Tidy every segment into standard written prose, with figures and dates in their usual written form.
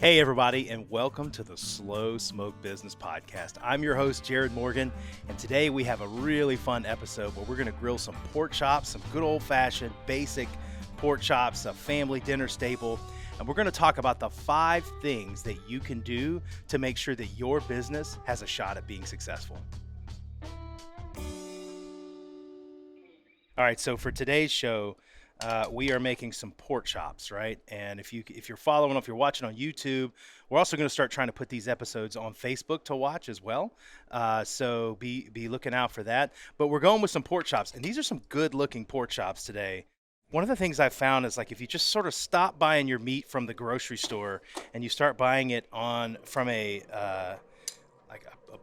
Hey, everybody, and welcome to the Slow Smoke Business Podcast. I'm your host, Jarrod Morgan, and today we have a really fun episode where we're going to grill some pork chops, some good old-fashioned, basic pork chops, a family dinner staple, and we're going to talk about the 5 things that you can do to make sure that your business has a shot at being successful. All right, so for today's show, we are making some pork chops, right? And if you're following, if you're watching on YouTube, we're also going to start trying to put these episodes on Facebook to watch as well. So be looking out for that. But we're going with some pork chops, and these are some good-looking pork chops today. One of the things I've found is, like, if you just sort of stop buying your meat from the grocery store and you start buying it from a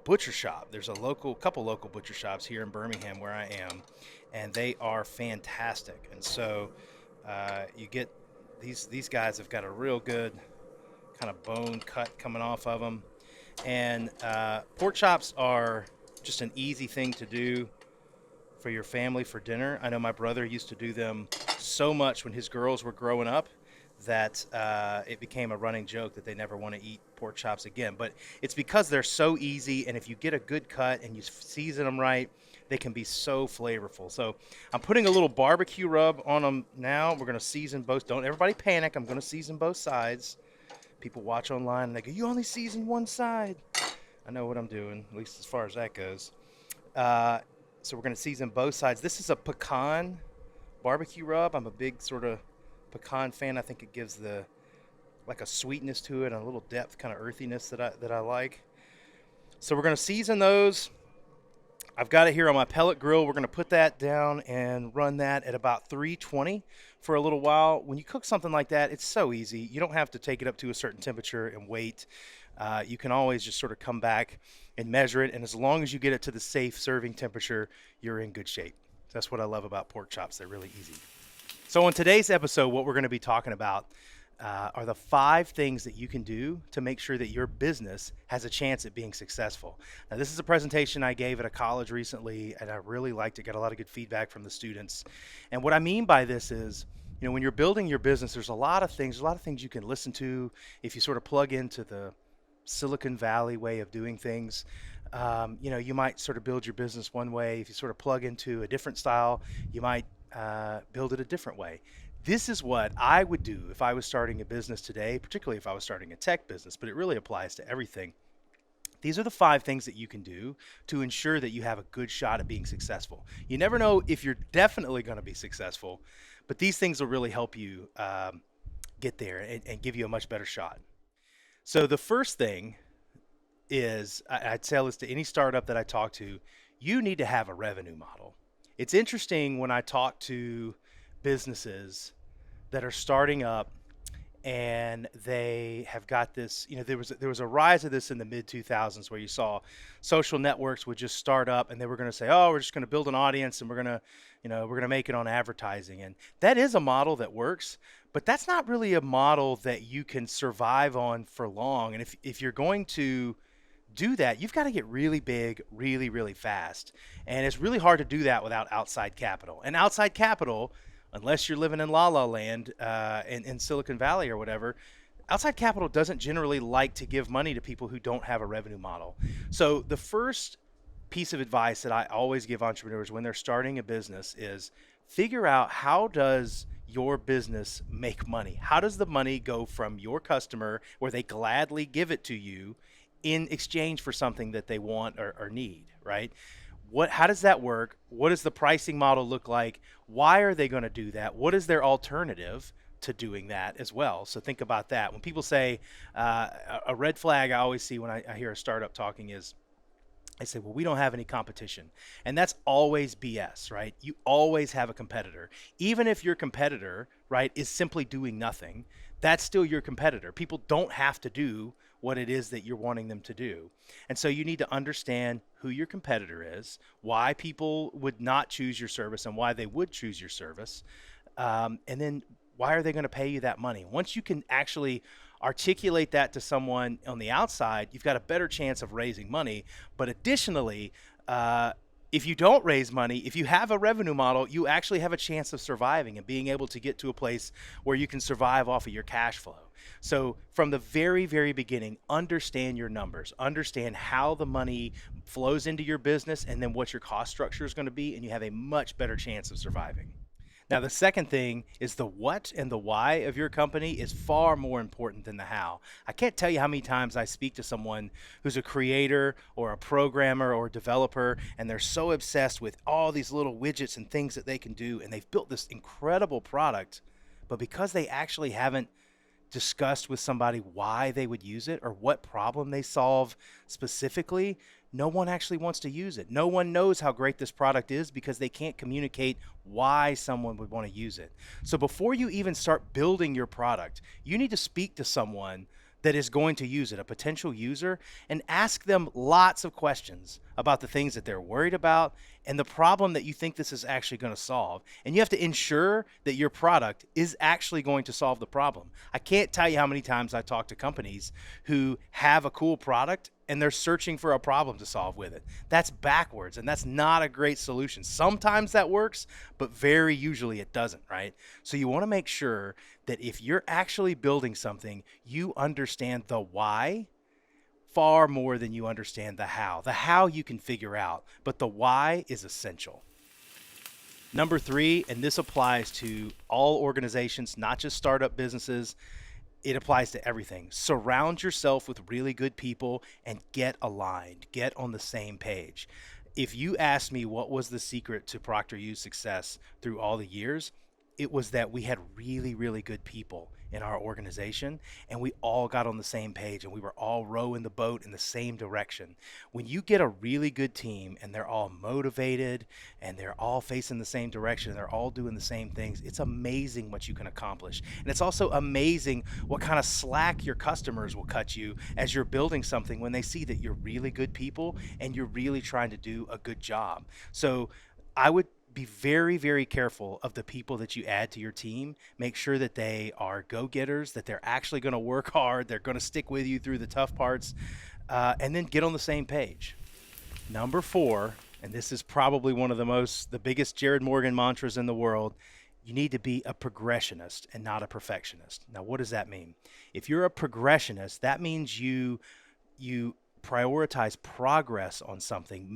butcher shop. There's a couple local butcher shops here in Birmingham where I am, and they are fantastic. And so you get these guys have got a real good kind of bone cut coming off of them. And pork chops are just an easy thing to do for your family for dinner. I know my brother used to do them so much when his girls were growing up that it became a running joke that they never want to eat pork chops again. But it's because they're so easy, and if you get a good cut and you season them right, they can be so flavorful. So I'm putting a little barbecue rub on them now. We're going to season both. Don't everybody panic. I'm going to season both sides. People watch online and they go, "You only season one side." I know what I'm doing, at least as far as that goes. So we're going to season both sides. This is a pecan barbecue rub. I'm a big sort of pecan fan. I think it gives a sweetness to it and a little depth, kind of earthiness that I like. So we're going to season those. I've got it here on my pellet grill. We're going to put that down and run that at about 320 for a little while. When you cook something like that, it's so easy. You don't have to take it up to a certain temperature and wait. You can always just sort of come back and measure it, and as long as you get it to the safe serving temperature, you're in good shape. That's what I love about pork chops. They're really easy. So on today's episode, what we're going to be talking about are the 5 things that you can do to make sure that your business has a chance at being successful. Now, this is a presentation I gave at a college recently, and I really liked it. Got a lot of good feedback from the students. And what I mean by this is, when you're building your business, there's a lot of things you can listen to if you sort of plug into the Silicon Valley way of doing things. You might sort of build your business one way. If you sort of plug into a different style, you might build it a different way. This is what I would do if I was starting a business today, particularly if I was starting a tech business, but it really applies to everything. These are the 5 things that you can do to ensure that you have a good shot at being successful. You never know if you're definitely going to be successful, but these things will really help you get there and give you a much better shot. So the first thing is, I tell this to any startup that I talk to, you need to have a revenue model. It's interesting when I talk to businesses that are starting up and they have got this, there was a rise of this in the mid 2000s where you saw social networks would just start up and they were going to say, "Oh, we're just going to build an audience and we're going to make it on advertising." And that is a model that works, but that's not really a model that you can survive on for long. And if you're going to do that, you've got to get really big, really, really fast. And it's really hard to do that without outside capital. And outside capital, unless you're living in La La Land in Silicon Valley or whatever, outside capital doesn't generally like to give money to people who don't have a revenue model. So the first piece of advice that I always give entrepreneurs when they're starting a business is figure out, how does your business make money? How does the money go from your customer, where they gladly give it to you, in exchange for something that they want or need, right? How does that work? What does the pricing model look like? Why are they going to do that? What is their alternative to doing that as well? So think about that. When people say a red flag I always see when I hear a startup talking is, I say, "Well, we don't have any competition." And that's always BS, right? You always have a competitor. Even if your competitor, right, is simply doing nothing, that's still your competitor. People don't have to do what it is that you're wanting them to do. And so you need to understand who your competitor is, why people would not choose your service and why they would choose your service. And then why are they going to pay you that money? Once you can actually articulate that to someone on the outside, you've got a better chance of raising money. But additionally, If you don't raise money, if you have a revenue model, you actually have a chance of surviving and being able to get to a place where you can survive off of your cash flow. So from the very, very beginning, understand your numbers, understand how the money flows into your business and then what your cost structure is going to be, and you have a much better chance of surviving. Now, the second thing is the what and the why of your company is far more important than the how. I can't tell you how many times I speak to someone who's a creator or a programmer or a developer, and they're so obsessed with all these little widgets and things that they can do, and they've built this incredible product, but because they actually haven't discussed with somebody why they would use it or what problem they solve specifically, no one actually wants to use it. No one knows how great this product is because they can't communicate why someone would want to use it. So before you even start building your product, you need to speak to someone that is going to use it, a potential user, and ask them lots of questions about the things that they're worried about and the problem that you think this is actually going to solve. And you have to ensure that your product is actually going to solve the problem. I can't tell you how many times I talk to companies who have a cool product and they're searching for a problem to solve with it. That's backwards, and that's not a great solution. Sometimes that works, but very usually it doesn't, right? So you want to make sure that if you're actually building something, you understand the why far more than you understand the how. The how you can figure out, but the why is essential. Number 3, and this applies to all organizations, not just startup businesses, it applies to everything. Surround yourself with really good people and get aligned, get on the same page. If you ask me what was the secret to Procter U's success through all the years, it was that we had really, really good people in our organization, and we all got on the same page, and we were all rowing the boat in the same direction. When you get a really good team and they're all motivated and they're all facing the same direction and they're all doing the same things, it's amazing what you can accomplish. And it's also amazing what kind of slack your customers will cut you as you're building something when they see that you're really good people and you're really trying to do a good job. So I would be very, very careful of the people that you add to your team. Make sure that they are go-getters, that they're actually going to work hard, they're going to stick with you through the tough parts, and then get on the same page. Number 4, and this is probably one of the biggest Jarrod Morgan mantras in the world, you need to be a progressionist and not a perfectionist. Now, what does that mean? If you're a progressionist, that means you prioritize progress on something,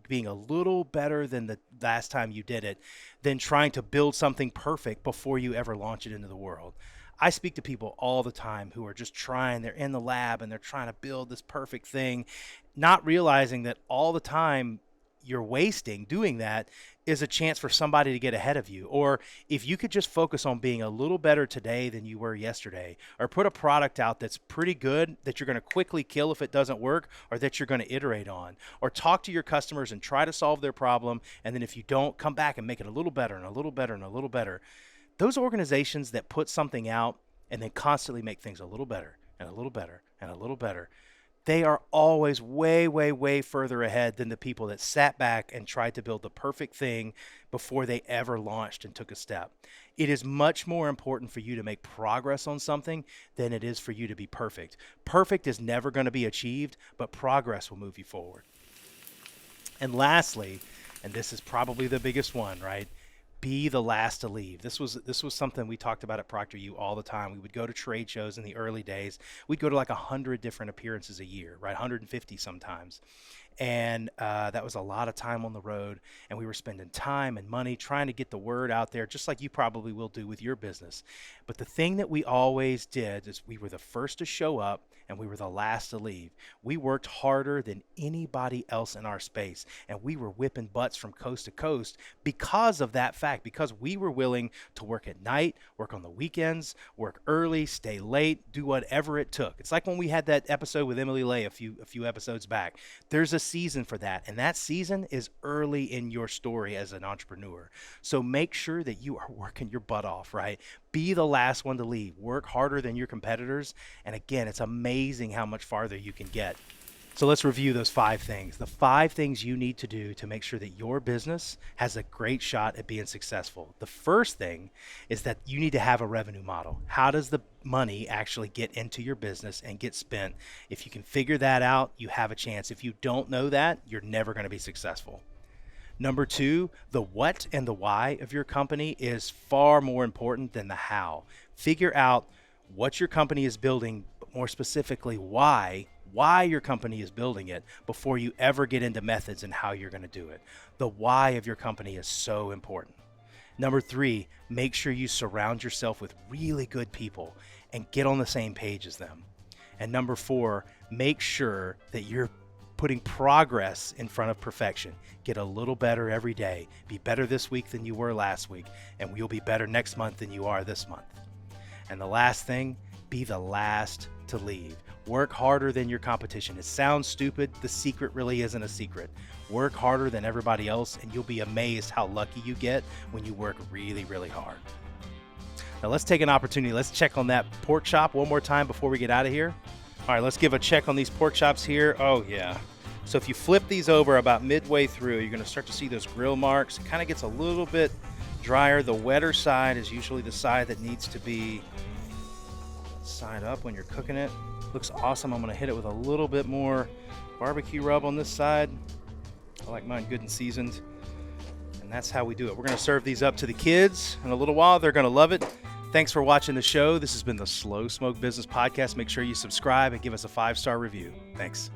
being a little better than the last time you did it, than trying to build something perfect before you ever launch it into the world. I speak to people all the time who are just they're in the lab and they're trying to build this perfect thing, not realizing that all the time you're wasting doing that is a chance for somebody to get ahead of you. Or if you could just focus on being a little better today than you were yesterday, or put a product out that's pretty good that you're going to quickly kill if it doesn't work, or that you're going to iterate on, or talk to your customers and try to solve their problem. And then if you don't, come back and make it a little better and a little better and a little better. Those organizations that put something out and then constantly make things a little better and a little better and a little better, they are always way, way, way further ahead than the people that sat back and tried to build the perfect thing before they ever launched and took a step. It is much more important for you to make progress on something than it is for you to be perfect. Perfect is never going to be achieved, but progress will move you forward. And lastly, and this is probably the biggest one, right? Be the last to leave. This was something we talked about at Procter U all the time. We would go to trade shows in the early days. We'd go to like 100 different appearances a year, right? 150 sometimes. And that was a lot of time on the road, and we were spending time and money trying to get the word out there, just like you probably will do with your business. But the thing that we always did is we were the first to show up and we were the last to leave. We worked harder than anybody else in our space, and we were whipping butts from coast to coast because of that fact, because we were willing to work at night, work on the weekends, work early, stay late, do whatever it took. It's like when we had that episode with Emily Lay a few episodes back. There's a season for that, and that season is early in your story as an entrepreneur. So make sure that you are working your butt off, right? Be the last one to leave. Work harder than your competitors, and again, it's amazing how much farther you can get. So let's review those 5 things. The 5 things you need to do to make sure that your business has a great shot at being successful. The first thing is that you need to have a revenue model. How does the money actually get into your business and get spent? If you can figure that out, you have a chance. If you don't know that, you're never going to be successful. Number two, the what and the why of your company is far more important than the how. Figure out what your company is building, but more specifically, why your company is building it before you ever get into methods and how you're going to do it. The why of your company is so important. Number three, make sure you surround yourself with really good people and get on the same page as them. And number four, make sure that you're putting progress in front of perfection. Get a little better every day. Be better this week than you were last week, and you'll be better next month than you are this month. And the last thing, be the last to leave. Work harder than your competition. It sounds stupid. The secret really isn't a secret. Work harder than everybody else, and you'll be amazed how lucky you get when you work really, really hard. Now let's take an opportunity. Let's check on that pork chop one more time before we get out of here. All right, let's give a check on these pork chops here. Oh, yeah. So if you flip these over about midway through, you're going to start to see those grill marks. It kind of gets a little bit drier. The wetter side is usually the side that needs to be side up when you're cooking it. Looks awesome. I'm going to hit it with a little bit more barbecue rub on this side. I like mine good and seasoned. And that's how we do it. We're going to serve these up to the kids in a little while. They're going to love it. Thanks for watching the show. This has been the Slow Smoke Business Podcast. Make sure you subscribe and give us a 5-star review. Thanks.